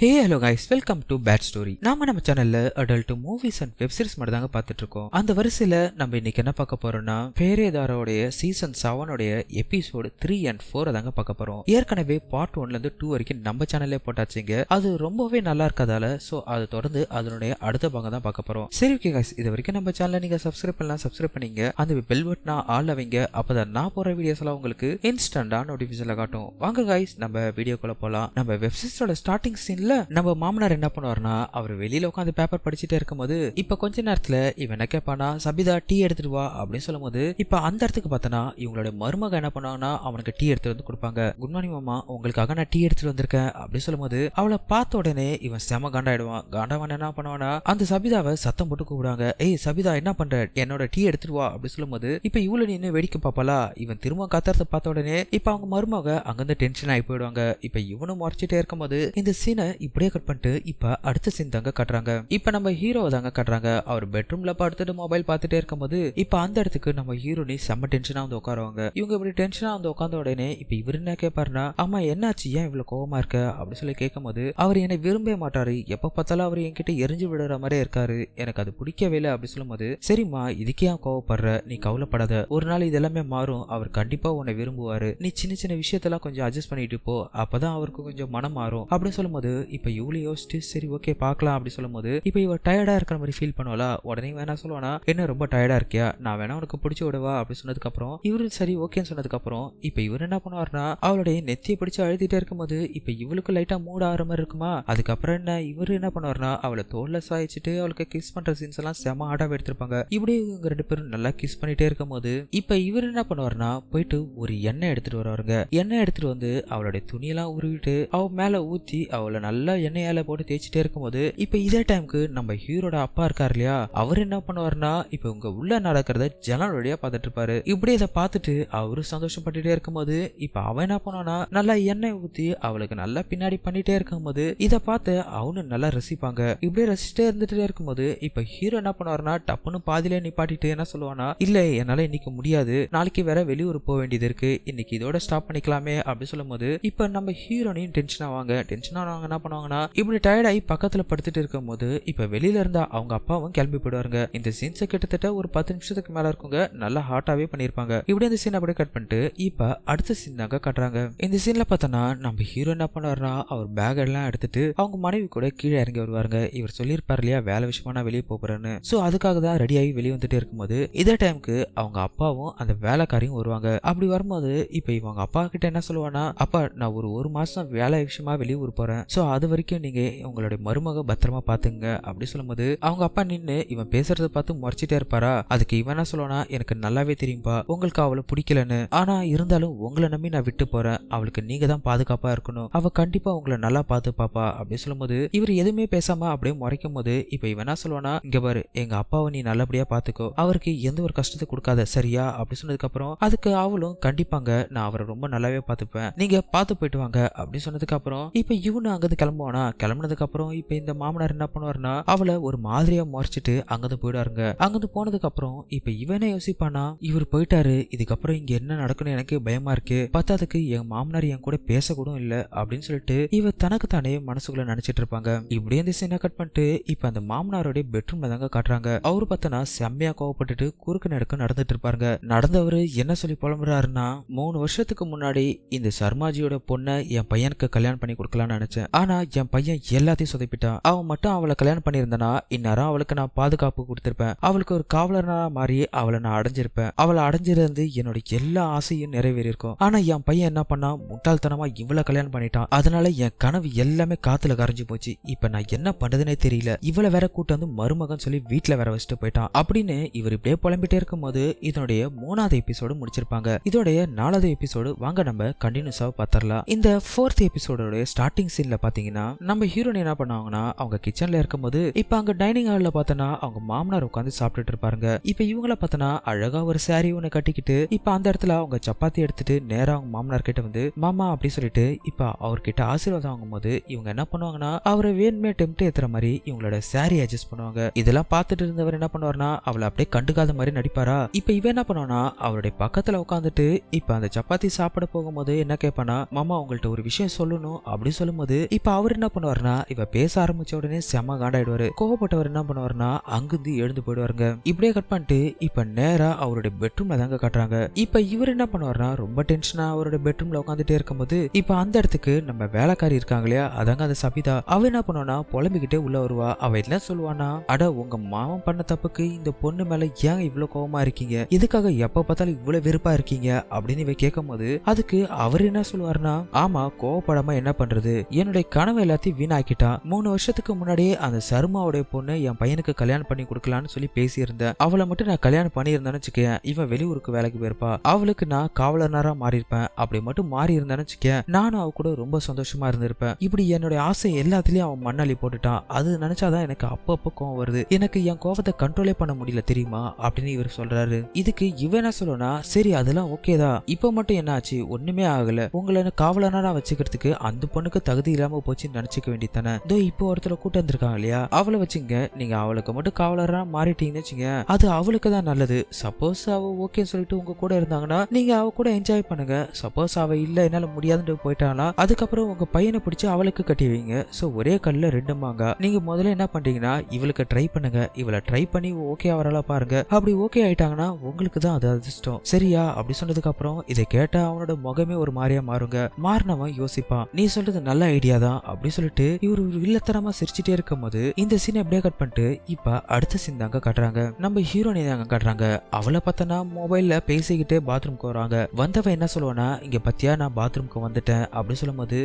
Hey hello guys, welcome to bad story. நம்ம சேனல்ல adult movies and web series மட்டும் தாங்க பார்த்துட்டு இருக்கோம். அந்த வரிசையில நம்ம இன்னைக்கு என்ன பார்க்க போறோம்னா பேரேதாரோடைய சீசன் 7 எபிசோடு 3 and 4 தாங்க பார்க்க போறோம். ஏற்கனவே பார்ட் 1ல இருந்து 2 வரைக்கும் நம்ம சேனல்ல போட்டாச்சுங்க. அது ரொம்பவே நல்லா இருக்கதால சோ அதை தொடர்ந்து அதனுடைய அடுத்த பாகம் தான் பார்க்க போறோம். சரி ஓகே கைஸ், இது வரைக்கும் நம்ம சேனலை நீங்க சப்ஸ்கிரைப் பண்ணலாம், சப்ஸ்கிரைப் பண்ணீங்க. அந்த பெல் பட்டனை ஆல்ல வைங்க. அப்பதான் நான் போற வீடியோஸ் எல்லாம் உங்களுக்கு இன்ஸ்டன்டா நோட்டிபிகேஷன்ல காட்டும். வாங்க கைஸ், நம்ம வீடியோக்குள்ள போலாம். நம்ம வெப் சீரிஸோட ஸ்டார்டிங் சீன் நம்ம மாமனார் என்ன பண்ணுவார்னா, அவர் வெளியில உட்காந்து பேப்பர் படிச்சுட்டே இருக்கும்போது இப்ப கொஞ்ச நேரத்துல இவன் என்ன கேட்பானா, சபிதா டீ எடுத்துட்டு வா அப்படின்னு சொல்லும் போது இப்ப அந்த இடத்துக்கு பார்த்தனா இவங்களோட மருமக என்ன பண்ணுவாங்கன்னா அவனுக்கு டீ எடுத்து வந்து கொடுப்பாங்க. குட் மார்னிங் மாமா, உங்களுக்காக நான் டீ எடுத்துட்டு வந்திருக்கேன் அப்படின்னு சொல்லும் போது அவளை பார்த்த உடனே இவன் செம காண்டாயிடுவான். காண்டாவன் என்ன பண்ணுவானா அந்த சபிதாவை சத்தம் போட்டு கூப்பிடுவாங்க. ஏய் சபிதா, என்ன பண்ற, என்னோட டீ எடுத்துட்டு வா அப்படின்னு சொல்லும் போது இப்ப இவ்வளவு நின்று வேடிக்கை பாப்பாளா. இவன் திரும்ப கத்துறத பார்த்த உடனே இப்ப அவங்க மருமக அங்கிருந்து டென்ஷன் ஆகி போயிடுவாங்க. இப்ப இவனும் முறைச்சிட்டே இருக்கும்போது இந்த சீனை இப்படியே கட் பண்ணிட்டு இப்ப அடுத்த சீன் தாங்க கட்டுறாங்க. இப்ப நம்ம ஹீரோவை தாங்க கட்டுறாங்க. அவர் பெட்ரூம்ல படுத்துட்டு மொபைல் பார்த்துட்டே இருக்கும்போது இப்ப அந்த இடத்துக்கு நம்ம ஹீரோனி செம்ம டென்ஷனா வந்து உட்காருவாங்க. இவங்க இப்படி டென்ஷனா வந்து உட்கார்ந்த உடனே இப்ப இவரு என்ன கேட்பாருன்னா, அம்மா என்னாச்சு, ஏன் இவ்வளவு கோவமா இருக்க அப்படின்னு சொல்லி கேட்கும் போது அவர் என்னை விரும்பவே மாட்டாரு, எப்ப பார்த்தாலும் அவர் என்கிட்ட எரிஞ்சு விடுற மாதிரி இருக்காரு, எனக்கு அது பிடிக்கவே இல்லை அப்படின்னு சொல்லும் போது, சரிம்மா இதுக்கே ஏன் கோவப்படுற, நீ கவலைப்படாத, ஒரு நாள் இதெல்லாமே மாறும், அவர் கண்டிப்பா உன்னை விரும்புவாரு, நீ சின்ன சின்ன விஷயத்தெல்லாம் கொஞ்சம் அட்ஜஸ்ட் பண்ணிட்டு போ, அப்பதான் அவருக்கு கொஞ்சம் மனம் மாறும் அப்படின்னு சொல்லும் போது இப்ப இவ்வளவு யோசிச்சு சரி ஓகே பார்க்கலாம் அப்படி சொல்லும் போது இப்ப இவ டயர்டா இருக்கிற மாதிரி ஃபீல் பண்ணுவாளா. உடனே வேணா சொல்லுவானா, என்ன ரொம்ப டயர்டா இருக்கியா, நான் வேணா உனக்கு பிடிச்சி விடுவா அப்படின்னு சொன்னதுக்கு அப்புறம் இவரு சரி ஓகேன்னு சொன்னதுக்கு அப்புறம் இப்ப இவர் என்ன பண்ணுவார்னா அவளுடைய நெத்தியை பிடிச்சு அழுத்திட்டே இருக்கும்போது இப்ப இவளுக்கு லைட்டா மூட ஆற மாதிரி இருக்குமா. அதுக்கப்புறம் என்ன இவரு என்ன பண்ணுவார்னா அவளை தோல்ல சாய்ச்சிட்டு அவளுக்கு கிஸ் பண்ற சீன்ஸ் எல்லாம் செம ஆடாவே எடுத்திருப்பாங்க. இப்படி இவங்க ரெண்டு பேரும் நல்லா கிஸ் பண்ணிட்டே இருக்கும் போது இப்ப இவர் என்ன பண்ணுவார்னா போயிட்டு ஒரு எண்ணெய் எடுத்துட்டு வருவாருங்க. எண்ணெய் எடுத்துட்டு வந்து அவளுடைய துணியெல்லாம் உருவிட்டு அவ மேல ஊத்தி அவளை நல்லா எண்ணெயால போட்டு தேய்ச்சிட்டே இருக்கும்போது இப்ப இதே டைமுக்கு நம்ம ஹீரோட அப்பா இருக்காரு இல்லையா, அவர் என்ன பண்ணுவாருன்னா இப்ப உங்க உள்ள நடக்கிறத ஜன்னல் வழியா பார்த்துட்டு இருப்பாரு. இப்படி இதை பார்த்துட்டு அவரு சந்தோஷப்பட்டுட்டே இருக்கும்போது இப்ப அவன் என்ன பண்ணுவானா நல்லா எண்ணெய் ஊத்தி அவளுக்கு நல்லா பின்னாடி பண்ணிட்டே இருக்கும்போது இதை பார்த்து அவனு நல்லா ரசிப்பாங்க. இப்படியே ரசிச்சுட்டே இருந்துட்டே இருக்கும்போது இப்ப ஹீரோ என்ன பண்ணுவாருன்னா டப்புன்னு பாதியிலே நிப்பாட்டிட்டு என்ன சொல்லுவானா, இல்ல என்னால இன்னைக்கு முடியாது, நாளைக்கு வேற வெளியூர் போக வேண்டியது இருக்கு, இன்னைக்கு இதோட ஸ்டாப் பண்ணிக்கலாமே அப்படின்னு சொல்லும் போது இப்ப நம்ம ஹீரோனையும் டென்ஷன் ஆவாங்க. டென்ஷன் ஆனவங்க என்ன பண்ணுவாங்கன்னா இப்படி டயர்ட் ஆகி பக்கத்துல படுத்துட்டு இருக்கும் போது இப்ப வெளியில இருந்தா அவங்க அப்பாவும் கிளம்பி போயிடுவாருங்க. இந்த சீன்ஸை கிட்டத்தட்ட ஒரு 10 நிமிஷத்துக்கு மேல இருக்குங்க, நல்லா ஹாட்டாவே பண்ணிருப்பாங்க. இப்படி இந்த சீன் அப்படியே கட் பண்ணிட்டு இப்ப அடுத்த சீன் தாங்க கட்டுறாங்க. இந்த சீன்ல பார்த்தோன்னா நம்ம ஹீரோ என்ன பண்ணுவாருன்னா அவர் பேக் எல்லாம் எடுத்துட்டு அவங்க மனைவி கூட கீழே இறங்கி வருவாருங்க. இவர் சொல்லியிருப்பாரு இல்லையா வேலை விஷயமா நான் வெளியே போறேன்னு, சோ அதுக்காக தான் ரெடி ஆகி வெளியே வந்துட்டே இருக்கும்போது இதே டைமுக்கு அவங்க அப்பாவும் அந்த வேலைக்காரியும் வருவாங்க. அப்படி வரும்போது இப்ப இவங்க அப்பா கிட்ட என்ன சொல்லுவானா, அப்பா நான் ஒரு மாசம் வேலை விஷயமா வெளியூர் போறேன், சோ அது வரைக்கும் நீங்க உங்களுடைய மருமக பத்திரமா பாத்துங்க அப்படி சொல்லும்போது அவங்க அப்பா நின்னு இவன் பேசுறத பார்த்து முறைச்சிட்டே இருப்பாரா. அதுக்கு இவன் என்ன சொல்லுவானா, எனக்கு நல்லாவே தெரியும்பா உங்களுக்கு அவளை பிடிக்கலன்னு, ஆனா இருந்தாலும் உங்களை நம்பி நான் விட்டு போறேன், அவளுக்கு நீங்க தான் பாதுகாப்பா இருக்கணும், அவ கண்டிப்பா உங்களை நல்லா பார்த்து பாப்பா அப்படி சொல்லும்போது இவர் எதுவுமே பேசாம அப்படியே முறைக்கும் போது இப்ப இவன் என்ன சொல்லுவானா, இங்க பாரு எங்க அப்பாவை நீ நல்லபடியா பாத்துக்கோ, அவருக்கு எந்த ஒரு கஷ்டத்தை கொடுக்காத சரியா அப்படி சொன்னதுக்கு அப்புறம் அதுக்கு அவளும் கண்டிப்பாங்க நான் அவரை ரொம்ப நல்லாவே பாத்துப்பேன், நீங்க பார்த்து போயிட்டு வாங்க அப்படி சொன்னதுக்கு அப்புறம் இப்ப இவனு அங்கிருந்து கிளம்புவானா. கிளம்புனதுக்கு அப்புறம் இப்ப இந்த மாமனார் என்ன பண்ணுவாருன்னா அவளை ஒரு மாதிரியா முறைச்சிட்டு அங்கிருந்து போயிடுவாருங்க. அங்கிருந்து போனதுக்கு அப்புறம் இப்ப இவனே யோசிப்பானா, இவர் போயிட்டாரு, இதுக்கப்புறம் இங்க என்ன நடக்குன்னு எனக்கு பயமா இருக்கு, பத்தாதுக்கு என் மாமனார் என் கூட பேசக்கூட இல்ல அப்படின்னு சொல்லிட்டு இவ தனக்கு தானே மனசுக்குள்ள நினைச்சிட்டு இருப்பாங்க. இப்படியே இந்த சீனை கட் பண்ணிட்டு இப்ப அந்த மாமனாரோட பெட்ரூம்ல தாங்க காட்டுறாங்க. அவரு பார்த்தனா செம்மையா கோவப்பட்டுட்டு குறுக்கு நடுக்க நடந்துட்டு இருப்பாருங்க. நடந்தவரு என்ன சொல்லி புலம்புறாருன்னா, 3 வருஷத்துக்கு முன்னாடி இந்த சர்மாஜியோட பொண்ணை என் பையனுக்கு கல்யாணம் பண்ணி கொடுக்கலாம்னு நினைச்சேன், ஆனா என் பையன் எல்லாத்தையும் சொதப்பிட்டான், அவன் மட்டும் அவளை கல்யாணம் பண்ணியிருந்தனா இந்நேரம் அவளுக்கு நான் பாதுகாப்பு கொடுத்திருப்பேன், அவளுக்கு ஒரு காவலனா மாறி அவளை நான் அடைஞ்சிருப்பேன், அவளை அடைஞ்சிருந்து என்னோட எல்லா ஆசையும் நிறைவேறி இருக்கும், ஆனா என் பையன் என்ன பண்ணா முட்டாள்தனமா இவ்வளவு கல்யாணம் பண்ணிட்டான், அதனால என் கனவு எல்லாமே காத்துல கரைஞ்சு போச்சு, இப்ப நான் என்ன பண்றதுனே தெரியல, இவளை வேற கூட்டு வந்து மருமகன் சொல்லி வீட்டுல வேற வச்சுட்டு போயிட்டான் அப்படின்னு இவர் இப்படியே புலம்பிட்டே இருக்கும் போது இதனுடைய 3வது எபிசோடு முடிச்சிருப்பாங்க. இதோடைய 4வது எபிசோடு வாங்க நம்ம கண்டினியூஸா பாத்திரலாம். இந்த 4th எபிசோடோட ஸ்டார்டிங் சீன்ல பாத்தீங்கன்னா நம்ம ஹீரோயின் என்ன பண்ணாங்கன்னா அவங்க கிச்சன்ல இருக்கும்போது இப்ப அங்க டைனிங் ஹால்ல பார்த்தனா அவங்க மாமனார் உட்காந்து சாப்பிட்டுட்டு இருப்பாருங்க. இப்ப இவங்கள பார்த்தனா அழகா ஒரு சாரி ஒண்ணு கட்டிக்கிட்டு இப்ப அந்த இடத்துல அவங்க சப்பாத்தி எடுத்துட்டு நேரா அவங்க மாமனார் கிட்ட வந்து மாமா அப்படி சொல்லிட்டு இப்ப அவர்கிட்ட ஆசீர்வாதம் வாங்கும் போது இவங்க என்ன பண்ணுவாங்கன்னா அவரை வேணுமே டெம்ட் ஏத்துற மாதிரி இவங்களோட சாரி அட்ஜஸ்ட் பண்ணுவாங்க. இதெல்லாம் பார்த்துட்டு இருந்தவர் என்ன பண்ணுவாருன்னா அவளை அப்படியே கண்டுக்காத மாதிரி நடிப்பாரா. இப்ப இவன் என்ன பண்ணுவானா அவருடைய பக்கத்துல உட்காந்துட்டு இப்ப அந்த சப்பாத்தி சாப்பிட போகும்போது என்ன கேட்பானா, மாமா உங்கள்ட்ட ஒரு விஷயம் சொல்லணும் அப்படி சொல்லும்போது இப்ப இப்ப அவர் என்ன பண்ணுவாருன்னா இவ பேச ஆரம்பிச்ச உடனே செம காண்டாயிடுவாரு. கோவப்பட்டவர் என்ன பண்ணுவாருன்னா அங்கிருந்து எழுந்து போயிடுவாருங்க. இப்படியே கட் பண்ணிட்டு இப்ப நேரா அவருடைய பெட்ரூம்ல தாங்க காட்டுறாங்க. இப்ப இவர் என்ன பண்ணுவாருன்னா ரொம்ப டென்ஷனா அவரோட பெட்ரூம்ல உட்காந்துட்டே இருக்கும்போது இப்ப அந்த இடத்துக்கு நம்ம வேலைக்காரி இருக்காங்க இல்லையா, அதாங்க அந்த சபிதா. அவ என்ன பண்ணுவானா புலம்பிக்கிட்டே உள்ள வருவா. அவ என்ன சொல்லுவானா, அட உங்க மாமன் பண்ண தப்புக்கு இந்த பொண்ணு மேல ஏன் இவ்வளவு கோவமா இருக்கீங்க, இதுக்காக எப்ப பார்த்தாலும் இவ்வளவு வெறுப்பா இருக்கீங்க அப்படின்னு இவ கேட்கும் போது அதுக்கு அவர் என்ன சொல்லுவாருன்னா, ஆமா கோவப்படாம என்ன பண்றது, என்னுடைய கனவு எல்லாத்தையும் வீணாக்கிட்டான். 3 வருஷத்துக்கு முன்னாடியே அந்த சர்மாவுடைய பொண்ணு என் பையனுக்கு கல்யாணம் பண்ணி கொடுக்கலான்னு சொல்லி பேசியிருந்தேன். அவளை மட்டும் நான் கல்யாணம் பண்ணியிருந்தேன்னு வச்சுக்கேன், இவன் வெளியூருக்கு வேலைக்கு போயிருப்பா, அவளுக்கு நான் காவலனாரா மாறி இருப்பேன். அப்படி மட்டும் மாறி இருந்தேன்னு வச்சுக்கேன், நானும் அவ கூட ரொம்ப சந்தோஷமா இருந்திருப்பேன். இப்படி என்னுடைய ஆசை எல்லாத்துலயும் அவன் மண்ணாளி போட்டுட்டான். அது நினைச்சாதான் எனக்கு அப்பப்போ கோவம் வருது. எனக்கு என் கோவத்தை கண்ட்ரோலே பண்ண முடியல தெரியுமா அப்படின்னு இவர் சொல்றாரு. இதுக்கு இவன் என்ன சொல்லனா, சரி அதெல்லாம் ஓகேதான், இப்ப மட்டும் என்ன ஆச்சு, ஒண்ணுமே ஆகல, உங்களை காவலனா வச்சுக்கிறதுக்கு அந்த பொண்ணுக்கு தகுதி இல்லாம போச்சுன்னு நினைச்சுக்க வேண்டியதானே. இதோ இப்போ ஒருத்தர கூட்டு வந்திருக்காங்க இல்லையா, அவளை வச்சுங்க, நீங்க அவளுக்கு மட்டும் காவலரா மாறிட்டீங்கன்னு வச்சுங்க, அது அவளுக்கு தான் நல்லது. சப்போஸ் அவ ஓகேன்னு சொல்லிட்டு உங்க கூட இருந்தாங்கன்னா நீங்க அவ கூட என்ஜாய் பண்ணுங்க. சப்போஸ் அவ இல்ல என்னால முடியாதுன்னு போயிட்டானா அதுக்கப்புறம் உங்க பையனை பிடிச்சு அவளுக்கு கட்டி வைங்க. சோ ஒரே கல்ல 2 மாங்கா. நீங்க முதல்ல என்ன பண்றீங்கன்னா இவளுக்கு ட்ரை பண்ணுங்க, இவளை ட்ரை பண்ணி ஓகே ஆவறாளா பாருங்க. அப்படி ஓகே ஆயிட்டாங்கன்னா உங்களுக்கு தான் அது அதிர்ஷ்டம், சரியா அப்படி சொன்னதுக்கு அப்புறம் இதை கேட்டா அவனோட முகமே ஒரு மாதிரியா மாறுங்க. மாறினவன் யோசிப்பான், நீ சொல்றது நல்ல ஐடியா தான் அப்படி சொல்லிட்டு இவரு ஒரு வில்லத்தனமா சிரிச்சுட்டே இருக்கும் போது இந்த சீன் எப்படியே கட் பண்ணிட்டு இப்ப அடுத்த சீன் தாங்க காட்டுறாங்க. நம்ம ஹீரோனி தாங்க காட்டுறாங்க. அவளை பார்த்தனா மொபைல்ல பேசிக்கிட்டே பாத்ரூம்க்கு வராங்க. வந்தவன் என்ன சொல்லுவானா, இங்க பத்தியா நான் பாத்ரூம்க்கு வந்துட்டேன் அப்படி சொல்லும் போது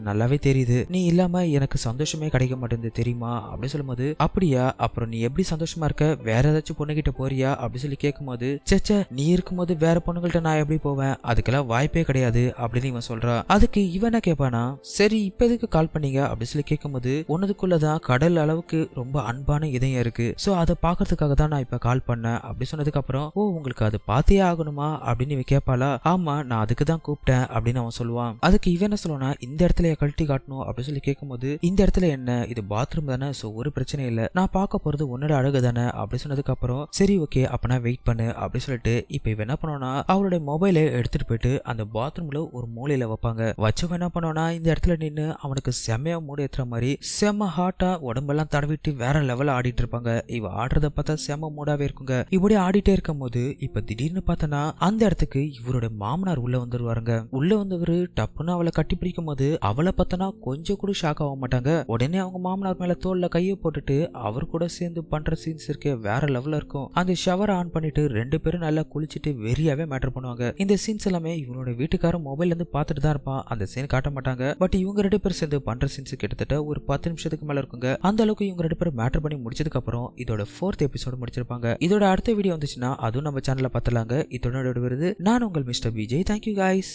நல்லாவே தெரியுது, நீ இல்லாம எனக்கு சந்தோஷமே கிடைக்க மாட்டேங்குது தெரியுமா அப்படி சொல்லும் போது, அப்படியா அப்புறம் நீ எப்படி சந்தோஷமா இருக்க, வேற ஏதாச்சும் பொண்ணுகிட்ட போறியா அப்படி சொல்லி கேட்கும் போது, சேச்சே நீ இருக்கும்போது வேற பொண்ணுங்கள்ட்ட நான் எப்படி போவேன், அதுக்கெல்லாம் வாய்ப்பே கிடையாது அப்படின்னு இவன் சொல்றா. அதுக்கு இவன் கேட்பானா, சரி இப்ப எதுக்கு கால் பண்ணீங்க அப்படி சொல்லி கேட்கும் போது, உன்னதுக்குள்ளதான் கடல் அளவுக்கு ரொம்ப அன்பான இதயம் இருக்கு, சோ அதை பாக்குறதுக்காக தான் நான் இப்ப கால் பண்ணேன் அப்படி சொன்னதுக்கு அப்புறம், ஓ உங்களுக்கு அது பார்த்தே ஆகணுமா அப்படின்னு இவன் கேட்பாளா. ஆமா நான் அதுக்கு தான் கூப்பிட்டேன் அப்படின்னு அவன் சொல்லுவான். அதுக்கு இவன் என்ன சொல்லுவானா, இந்த இடத்துல கழட்டி காட்டணும் அப்படின்னு சொல்லி கேட்கும் போது, இந்த இடத்துல என்ன இது பாத்ரூம் தானே, சோ ஒரு பிரச்சனை இல்ல, நான் பார்க்க போறது உன்னோட அழகு தானே அப்படி சொன்னதுக்கு அப்புறம், சரி ஓகே அப்ப நான் வெயிட் பண்ணு அப்படி சொல்லிட்டு இப்ப இவன் என்ன பண்ணுவானா அவளுடைய மொபைலை எடுத்துட்டு போயிட்டு அந்த பாத்ரூம்ல ஒரு மூலையில வைப்பாங்க. வச்சவன் என்ன பண்ணுவானா இந்த இடத்துல நின்று அவனுக்கு செமையா மூட ஏத்துற மாதிரி செம ஹாட்டா உடம்பெல்லாம் தடவிட்டு வேற லெவல்ல ஆடிட்டு இருப்பாங்க. இவ ஆடுறத பார்த்தா செம மூடாவே இருக்குங்க. இப்படி ஆடிட்டே இருக்கும் போது இப்ப திடீர்னு பார்த்தனா அந்த இடத்துக்கு இவருடைய மாமனார் உள்ள வந்துருவாருங்க. உள்ள வந்தவரு டப்புன்னு அவளை கட்டி பிடிக்கும் போது அவளை பார்த்தனா கொஞ்சம் கூட ஷாக் ஆக மாட்டாங்க. உடனே அவங்க மாமனார் மேல தோல்ல கையை போட்டுட்டு அவர் கூட சேர்ந்து பண்ற சீன்ஸ் இருக்கே வேற லெவல்ல இருக்கும். அந்த ஷவர் ஆன் பண்ணிட்டு 2 பேரும் நல்லா குளிச்சுட்டு வெறியாவே மேட்டர் பண்ணுவாங்க. இந்த சீன்ஸ் எல்லாமே இவனோட வீட்டுக்காரன் மொபைல்ல இருந்து பார்த்துட்டு தான் இருப்பான். அந்த சீன் காட்ட மாட்டாங்க. பட் இவங்க 2 பேரும் சேர்ந்து பண்ற சீன்ஸ் கிட்டத்தட்ட ஒரு 10 நிமிஷத்துக்கு மேல இருக்குங்க. அந்த அளவுக்கு இவங்க 2 பேரும் மேட்டர் பண்ணி முடிச்சதுக்கு அப்புறம் இதோட 4th எபிசோடு முடிச்சிருப்பாங்க. இதோட அடுத்த வீடியோ வந்துச்சுன்னா அதுவும் நம்ம சேனல்ல பார்த்தலாங்க. இதோட வருது. நான் உங்கள் மிஸ்டர் விஜய். Thank you guys.